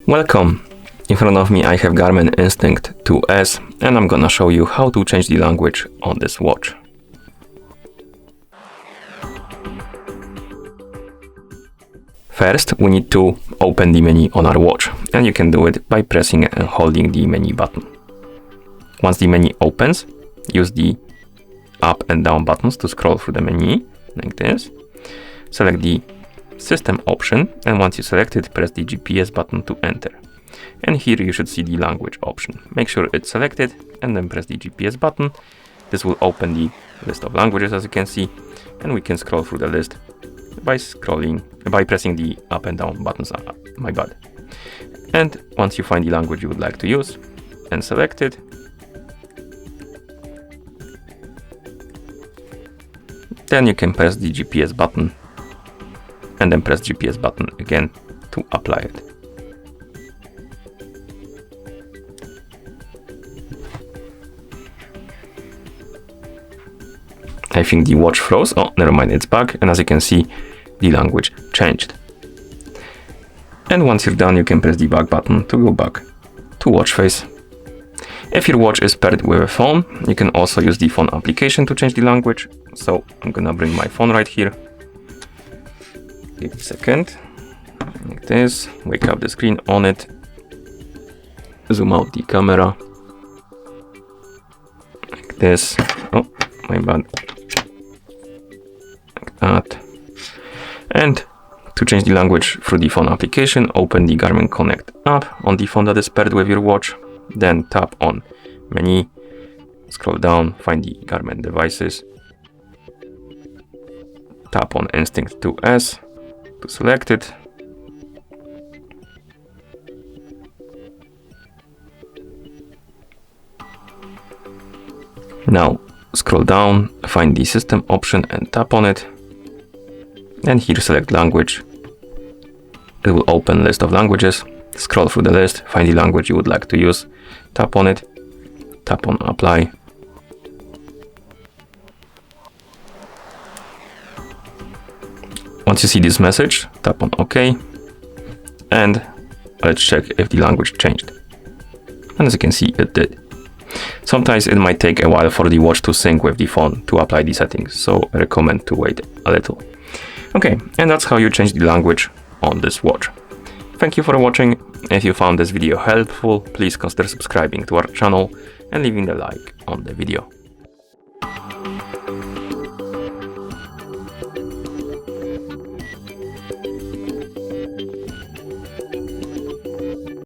Welcome! In front of me I have GARMIN Instinct 2S and I'm gonna show you how to change the language on this watch. First, we need to open the menu on our watch, and you can do it by pressing and holding the menu button. Once the menu opens, use the up and down buttons to scroll through the menu, like this. Select the system option, and once you select it, press the GPS button to enter. And here you should see the language option. Make sure it's selected and then press the GPS button. This will open the list of languages, as you can see, and we can scroll through the list by pressing the up and down buttons. My bad. And once you find the language you would like to use and select it, then you can press the GPS button and then press GPS button again to apply it. I think the watch froze. Oh, never mind, it's back, and as you can see, the language changed. And once you're done, you can press the back button to go back to watch face. If your watch is paired with a phone, you can also use the phone application to change the language. So I'm gonna bring my phone right here. Give it a second, like this, wake up the screen on it, zoom out the camera, like this, oh, my bad, like that. And to change the language through the phone application, open the Garmin Connect app on the phone that is paired with your watch, then tap on menu, scroll down, find the Garmin devices, tap on Instinct 2S, to select it. Now scroll down, find the system option and tap on it. And here select language. It will open list of languages. Scroll through the list, find the language you would like to use, tap on it, tap on apply. Once you see this message, tap on OK, and let's check if the language changed. And as you can see, it did. Sometimes it might take a while for the watch to sync with the phone to apply the settings, so I recommend to wait a little. Okay, and that's how you change the language on this watch. Thank you for watching. If you found this video helpful, please consider subscribing to our channel and leaving a like on the video.